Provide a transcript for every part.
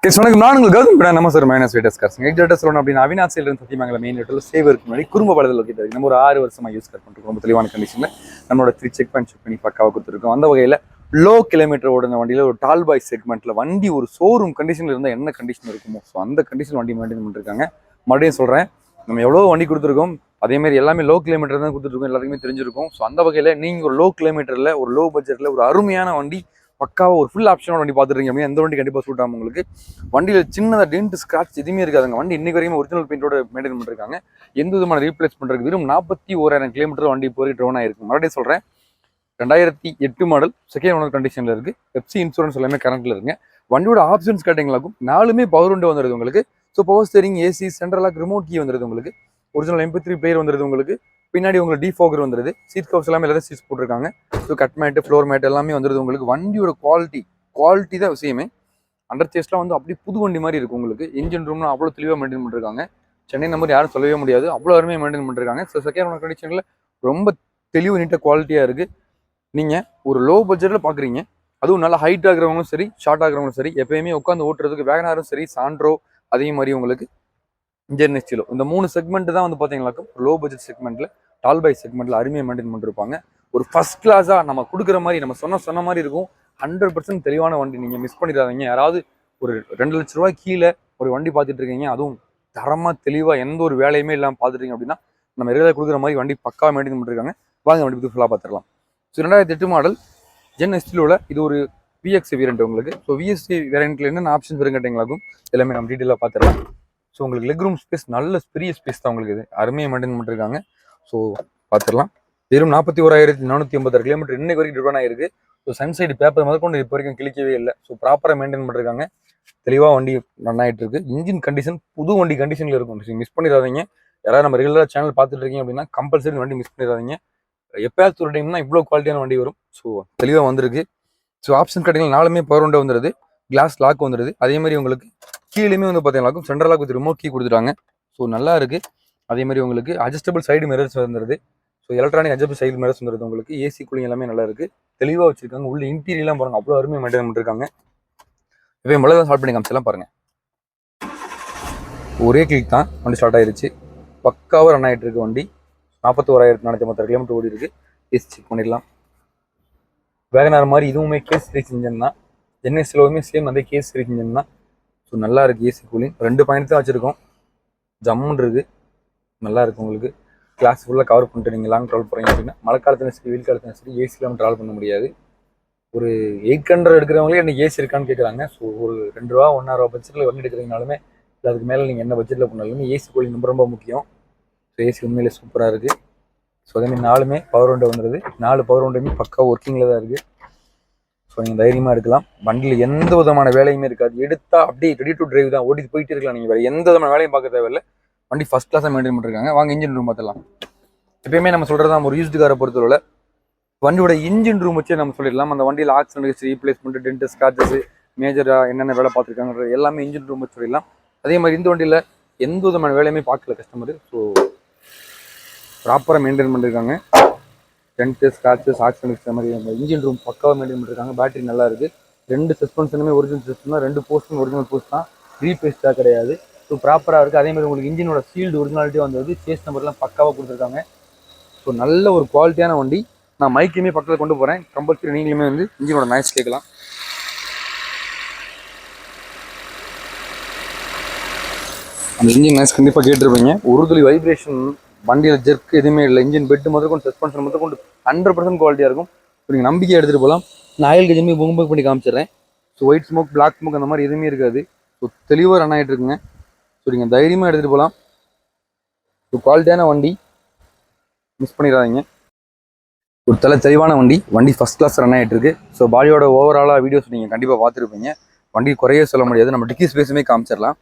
வணக்கம். நான் உங்களுக்கு கௌதம் நம்ம சார் மைனஸ் ரேட்டர்ஸ் காசுங்க. எக்ஸாக்டாக சொல்லணும் அப்படின்னு அவினாசியில் இருந்து சத்தியமங்கல மெயின் ரேட்டில் சேவருக்கு முன்னாடி குறும்ப பலத்தில் லொக்கேட் நம்ம ஒரு 6 வருஷமாக யூஸ் பண்ணிருக்கோம். ரொம்ப தெளிவான கண்டிஷனில் நம்மளோட 3 செக் பண்ணி பக்காவாக கொடுத்துருக்கோம். அந்த வகையில் லோ கிலோமீட்டர் ஓடுன வண்டியில் ஒரு டால் பாய் செக்மெண்ட்டில் வண்டி ஒரு ஷோரூம் கண்டிஷனில் இருந்தால் என்ன கண்டிஷன் இருக்குமோ ஸோ அந்த கண்டிஷன் வண்டி மெயின்டைன் பண்ணிருக்காங்க. மறுபடியும் சொல்கிறேன், நம்ம எவ்வளோ வண்டி கொடுத்துருக்கோம், அதேமாதிரி எல்லாமே லோ கிலோமீட்டர் தான் கொடுத்துருக்கோம், எல்லாத்துக்குமே தெரிஞ்சிருக்கும். ஸோ அந்த வகையில் நீங்கள் ஒரு லோ கிலோமீட்டரில் ஒரு லோ பட்ஜெட்டில் ஒரு அருமையான வண்டி பக்காவாக ஒரு ஃபுல் ஆப்ஷனோட வண்டி பார்த்துருக்கீங்க அப்படின்னா எந்த வண்டி கண்டிப்பாக சூட் ஆகும் உங்களுக்கு. வண்டியில் சின்னதாக டென்ட் ஸ்க்ராட்ச் எதுவுமே இருக்காதுங்க. வண்டி இன்னைக்கு வரைக்கும் ஒரிஜினல் பெயிண்டோட மெயின்டைன் பண்ணிருக்காங்க. எந்த விதமான ரீப்ளேஸ் பண்ணுறதுக்கு வெறும் 41,000 கிலோமீட்டர் வண்டி போய் ட்ரோன் ஆயிருக்கு. மறுபடியும் சொல்கிறேன், 2008 மாடல் செகண்ட் ஓனர் கண்டிஷனில் இருக்குது. பெப்சி இன்சூரன்ஸ் எல்லாமே கரண்ட்டில் இருக்குங்க. வண்டியோட ஆப்ஷன்ஸ் கேட்டிங்களாக்கும் 4மே பவர் விண்டோ வந்துடுது உங்களுக்கு. So power steering, AC, central lock, remote key வந்துடுது உங்களுக்கு. ஒரிஜினல் MP3 பிளேயர் வந்துடுது உங்களுக்கு. பின்னாடி உங்களுக்கு டிஃபாகர் வந்துடுது. சீட் கவர்ஸ் எல்லாமே எல்லாரும் சீட்ஸ் போட்டிருக்காங்க. So cut mat, floor mat எல்லாமே வந்துடுது உங்களுக்கு. வண்டியோட குவாலிட்டி தான் விஷயமே. அண்டர் சேஸ்லாம் வந்து அப்படி புது வண்டி மாதிரி இருக்கும் உங்களுக்கு. இன்ஜின் ரூம்லாம் அவ்வளோ தெளிவாக மெயின்டைன் பண்ணிருக்காங்க. சென்னை நம்பர் யாரும் சொல்லவே முடியாது, அவ்வளோ அருமையாக மெயின்டைன் பண்ணிருக்காங்க. ஸோ செகண்ட் ஓனர் கண்டிஷனில் ரொம்ப தெளிவு நீட்டாக குவாலிட்டியாக இருக்குது. நீங்கள் ஒரு லோ பட்ஜெட்டில் பார்க்குறீங்க, அதுவும் நல்லா ஹைட் ஆகிறவங்களும் சரி, ஷார்ட் ஆகிறவங்களும் சரி, எப்பயுமே உட்காந்து ஓட்டுறதுக்கு வேகனாரும் சரி, சாண்ட்ரோ, அதே மாதிரி உங்களுக்கு இன்ஜின் ஸ்டீலோ, இந்த 3 செக்மெண்ட் தான் வந்து பார்த்தீங்கன்னாக்கும் லோ பட்ஜெட் செக்மெண்ட்டில் டால் பை செக்மெண்ட்டில் அருமையாக மெயின்டைன் பண்ணிருப்பாங்க. ஒரு ஃபர்ஸ்ட் கிளாஸாக நம்ம கொடுக்குற மாதிரி நம்ம சொன்ன மாதிரி இருக்கும். 100% தெளிவான வண்டி. நீங்கள் மிஸ் பண்ணிடாதீங்க. யாராவது ஒரு 2 லட்ச ரூபாய் கீழே ஒரு வண்டி பார்த்துட்டு இருக்கீங்க, அதுவும் தரமாக தெளிவாக எந்த ஒரு வேலையுமே இல்லாமல் பார்த்துட்டீங்க அப்படின்னா நம்ம ரெகுலராக கொடுக்குற மாதிரி வண்டி பக்காவாக மெயின்டைன் பண்ணிருக்காங்க. வாங்க வண்டி பற்றி ஃபுல்லாக பார்த்துடலாம். ஸோ 2008 மாடல் ஜென் எஸ்டிலோட இது ஒரு விஎக்ஸ் வேரியன்ட் உங்களுக்கு. ஸோ விஎஸ்சி வேரியன்ட்ல என்னென்ன ஆப்ஷன்ஸ் வரும் கேட்டிங்களாக்கும் எல்லாமே நம்ம டீட்டெயிலாக பார்த்துடலாம். ஸோ உங்களுக்கு லெக் ரூம் ஸ்பேஸ் நல்ல பெரிய ஸ்பேஸ் தான் உங்களுக்கு. இது அருமையாக மெயின்டைன் பண்ணிருக்காங்க. ஸோ பார்த்துடலாம். வெறும் 41,486 கிலோமீட்டர் இன்னைக்கு வரைக்கும் ரிவன் ஆயிருக்கு. ஸோ சன்சைடு பேப்பர் முதற்கொண்டு இப்போ வரைக்கும் கிளிக்கவே இல்லை. ஸோ ப்ராப்பராக மெயின்டைன் பண்ணிருக்காங்க. தெளிவாக வண்டி ரன் ஆகிட்டு இருக்கு. இன்ஜின் கண்டிஷன் புது வண்டி கண்டிஷனில் இருக்கும். மிஸ் பண்ணிடாதீங்க. யாராவது நம்ம ரெகுலராக சேனல் பார்த்துட்டு இருக்கீங்க அப்படின்னா கம்பல்சரி வண்டி மிஸ் பண்ணிடாதீங்க. எப்பயாவது ஒரு டைம்னா இவ்வளோ குவாலிட்டியான வண்டி வரும். ஸோ தெளிவாக வந்திருக்கு. ஸோ ஆப்ஷன் கேட்டிங்கன்னா 4மே பவர் விண்டோ வந்துடுது, கிளாஸ் லாக் வந்துடுது. அதே மாதிரி உங்களுக்கு கீழேயுமே வந்து பார்த்தீங்கன்னா central lock with remote key கொடுத்துட்டாங்க. ஸோ நல்லா இருக்கு. அதே மாதிரி உங்களுக்கு அட்ஜஸ்டபிள் சைடு மிரர்ஸ் வந்துடுது. So electronic adjustable side mirrors வந்துடுது உங்களுக்கு. ஏசி கூலிங் எல்லாமே நல்லா இருக்கு, தெளிவாக வச்சிருக்காங்க. உள்ள இன்டீரியர்லாம் பாருங்க, அவ்வளோ அருமையாக மெயின்டைன் பண்ணிருக்காங்க. இப்போ முதல்ல தான் ஸ்டார்ட் பண்ணி காமிச்சலாம் பாருங்க. ஒரே கிளிக் தான் வண்டி ஸ்டார்ட் ஆயிருச்சு. பக்காவாக ரன் ஆகிட்டு இருக்கு வண்டி. 41,486 கிலோமீட்டர் ஓடி இருக்கு. ஏசி செக் பண்ணிடலாம். வேகனார் மாதிரி இதுவுமே கேஸ் சீரிஸ் இன்ஜின் தான். என்எஸ்லோவுமே சேம் அதே கேஸ் சீரிஸ் இன்ஜின் தான். ஸோ நல்லா இருக்கு. ஏசி கூலிங் 2 பாயிண்ட் தான் வச்சிருக்கோம். ஜம்முன்னு இருக்கு, நல்லா இருக்கு உங்களுக்கு. கிளாஸ் ஃபுல்லாக கவர் பண்ணிட்டு நீங்கள் லாங் ட்ராவல் போகிறீங்க அப்படின்னா மழை காலத்துலையும் சரி, வெயில் காலத்துலையும் சரி, ஏசியில் நம்ம ட்ராவல் பண்ண முடியாது. ஒரு 800 எடுக்கிறவங்களே எனக்கு ஏசி இருக்கான்னு கேட்குறாங்க. ஸோ ஒரு 2 ரூபா 1.5 ரூபா பட்ஜெட்டில் வண்டி எடுக்கிறீங்கனாலுமே அதுக்கு மேலே நீங்கள் என்ன பட்ஜெட்டில் பண்ணாலுமே ஏசி கூலிங் ரொம்ப ரொம்ப முக்கியம். ஸோ ஏசி உண்மையிலே சூப்பராக இருக்குது. ஸோ அதேமாதிரி 4மே பவர் விண்டோ வந்துடுது. 4 பவர் விண்டோமே பக்கா ஒர்க்கிங்கில் தான் இருக்குது. ஸோ நீங்கள் தைரியமாக எடுக்கலாம். வண்டியில் எந்த விதமான வேலையுமே இருக்காது. எடுத்தால் அப்படியே ரெடி டு டிரைவ் தான், ஓடிட்டு போயிட்டு இருக்கலாம். நீங்கள் வேறு எந்த விதமான வேலையும் பார்க்க தேவையில்லை. வண்டி ஃபஸ்ட் கிளாஸாக மெயின்டைன் பண்ணிருக்காங்க. வாங்க இன்ஜின் ரூம் பார்த்துலாம். எப்பயுமே நம்ம சொல்கிறது தான், ஒரு யூஸ்டு காரை பொறுத்தவரை வண்டியோட இன்ஜின் ரூம் வச்சு நம்ம சொல்லிடலாம். அந்த வண்டியில் ஆக்சிடென்ட், ரீப்ளேஸ்மெண்ட், டென்ட், ஸ்க்ராச்சஸ், மேஜராக என்னென்ன வேலை பார்த்துருக்காங்க எல்லாமே இன்ஜின் ரூம் வச்சு சொல்லிடலாம். அதே மாதிரி இந்த வண்டியில் எந்த விதமான வேலையுமே பார்க்கல கஸ்டமர். ஸோ ப்ராப்பராக மெயின்டைன் பண்ணிருக்காங்க. டென்ட்டு, ஸ்க்ராச்சஸ், ஆக்சிடென்ட்ஸ் அந்த மாதிரி இன்ஜின் ரூம் பக்காவாக மெயின்டைன் பண்ணிருக்காங்க. பேட்டரி நல்லா இருக்குது. 2 சஸ்பென்ஷனுமே ஒரிஜினல் சஸ்பென்ஸ் தான். 2 போஸ்டும் ஒரிஜினல் போஸ்ட் தான், ரீபேஸ்டாக கிடையாது. ஸோ ப்ராப்பராக இருக்குது. அதே மாதிரி உங்களுக்கு இன்ஜினோட சீல்டு ஒரிஜினாலிட்டி வந்தது. சேஸ் நம்பர்லாம் பக்காவாக கொடுத்துருக்காங்க. ஸோ நல்ல ஒரு குவாலிட்டியான வண்டி. நான் மைக்குமே பக்கத்தில் கொண்டு போகிறேன். கம்பல்சரி நீங்களுமே வந்து இன்ஜினோட நாய்ஸ் கேட்கலாம். அந்த இன்ஜின் நாய்ஸ் கண்டிப்பாக கேட்டுருப்பீங்க. ஒரு துளி வைப்ரேஷன் வண்டியில் ஜெர்க் எதுவுமே இல்லை. இன்ஜின் பெட்டு முதற்கொண்டு, சஸ்பென்ஷன் முதற்கொண்டு 100% குவாலிட்டியாக இருக்கும். ஸோ நீங்கள் நம்பிக்கையாக எடுத்துகிட்டு போகலாம். நான் ஆயில் கஜமே புக் பண்ணி காமிச்சிடுறேன். So white smoke, black smoke அந்த மாதிரி எதுவுமே இருக்காது. ஸோ தெளிவாக ரன் ஆகிட்டு இருக்குங்க. ஸோ நீங்கள் தைரியமாக எடுத்துகிட்டு போகலாம். ஸோ குவாலிட்டியான வண்டி, மிஸ் பண்ணிடாதீங்க. ஒரு தெளிவான வண்டி. வண்டி ஃபஸ்ட் கிளாஸ் ரன் ஆகிட்டு இருக்கு. ஸோ பாடியோட ஓவராலாக வீடியோஸ் நீங்கள் கண்டிப்பாக பார்த்துருப்பீங்க. வண்டி குறைய சொல்ல முடியாது. நம்ம டிக்கி ஸ்பேஸுமே காமிச்சிடலாம்.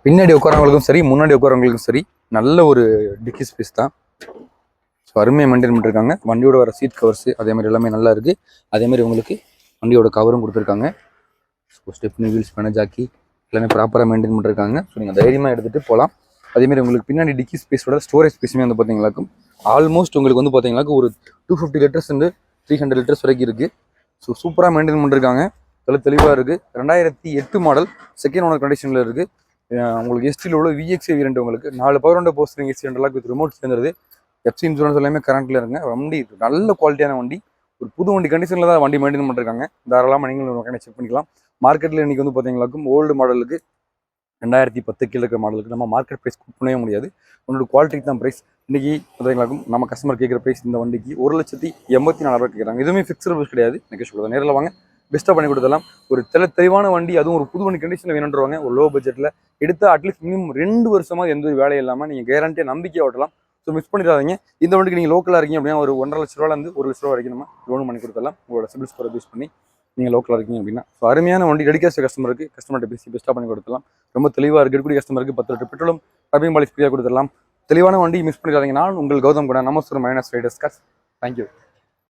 பின்னாடி உட்காரவங்களுக்கும் சரி, முன்னாடி உட்காரவங்களுக்கும் சரி, நல்ல ஒரு டிக்கி ஸ்பேஸ் தான். ஸோ அருமையாக மெயின்டைன் பண்ணிருக்காங்க. வண்டியோட வர சீட் கவர்ஸ் அதே மாதிரி எல்லாமே நல்லா இருக்குது. அதே மாதிரி உங்களுக்கு வண்டியோட கவரும் கொடுத்துருக்காங்க. ஸோ ஸ்டெப்னி, வீல்ஸ், ஜாக்கி எல்லாமே ப்ராப்பராக மெயின்டைன் பண்ணிருக்காங்க. ஸோ நீங்கள் தைரியமாக எடுத்துகிட்டு போகலாம். அதேமாதிரி உங்களுக்கு பின்னாடி டிக்கி ஸ்பேஸோட ஸ்டோரேஜ் ஸ்பேஸுமே வந்து பார்த்தீங்களாக்கும் ஆல்மோஸ்ட் உங்களுக்கு வந்து பார்த்தீங்கன்னாக்கும் ஒரு 250 லிட்டர்ஸ் 300 லிட்டர்ஸ் வரைக்கும் இருக்குது. ஸோ சூப்பராக மெயின்டைன் பண்ணிருக்காங்க. தெளிவாக இருக்குது. 2008 மாடல், செகண்ட் ஓனர் கண்டிஷனில் இருக்குது. உங்களுக்கு எஸ்டியில் உள்ள விஎக்ஸி வேரியண்ட் உங்களுக்கு 4 பவர் விண்டோ போஸ்டரிங் ஏசி ரெண்டு லாக் வித் ரிமோட் சேர்ந்துருது. எஃப்சி இன்சூரன்ஸ் எல்லாமே கரண்ட்டில் இருங்க. வண்டி நல்ல குவாலிட்டியான வண்டி, ஒரு புது வண்டி கண்டிஷனில் தான் வண்டி மெயின்டைன் பண்ணிருக்காங்க. தாராளமாக நீங்களும் மெக்கானிக் செக் பண்ணிக்கலாம். மார்க்கெட்டில் இன்றைக்கி வந்து பார்த்தீங்கன்னாக்கும் ஓல்டு மாடலுக்கு 2010 கீழே இருக்கிற மாடலுக்கு நம்ம மார்க்கெட் ப்ரைஸ் பண்ணவே முடியாது. உன்னோட குவாலிட்டிக்கு தான் ப்ரைஸ். இன்றைக்கி பார்த்தீங்கன்னாக்கும் நம்ம கஸ்டமர் கேட்குற ப்ரைஸ் இந்த வண்டிக்கு 1,84,000 கேட்குறாங்க. எதுவுமே ஃபிக்ஸ்டு ப்ரைஸ் கிடையாது. எனக்கு சொல்லுங்கள், நேரில் வாங்க, பெஸ்ட்டாக பண்ணி கொடுத்துடலாம். ஒரு தெளிவான வண்டி, அதுவும் ஒரு புது வண்டி கண்டிஷனில் வேணுன்றவாங்க. ஒரு லோ பட்ஜெட்டில் எடுத்தால் அட்லீஸ்ட் மினிமம் 2 வருஷமாக எந்த ஒரு வேலையும் இல்லாமல் நீங்கள் கேரண்டியாக நம்பிக்கையாக ஓட்டலாம். ஸோ மிஸ் பண்ணிடாதீங்க. இந்த வண்டிக்கு நீங்கள் லோக்கலாக இருக்கீங்க அப்படின்னா ஒரு 1,50,000 ரூபாயிலேருந்து 1,00,000 வரைக்கும் நம்ம லோன் பண்ணி கொடுத்துடலாம். உங்களோட சிபில் ஸ்கோரை யூஸ் பண்ணி நீங்கள் லோக்கலாக இருக்கீங்க அப்படின்னா. ஸோ அருமையான வண்டி, டெடிகேஷன் கஸ்டமருக்கு கஸ்டமர்கிட்ட பேசி பெஸ்ட்டாக பண்ணி கொடுத்துடலாம். ரொம்ப தெளிவாக இருக்குது. எடுக்கக்கூடிய கஸ்டமருக்கு 10 லிட்டர் பெட்ரோலும் ரபிங் பாலிஸ் ஃப்ரீயாக கொடுத்துடலாம். தெளிவான வண்டி மிஸ் பண்ணிடாதீங்க. நான் உங்கள் கௌதம் கூட நமஸ்தூர் மைனஸ் ரைடர்ஸ் கார்ஸ். தேங்க்யூ.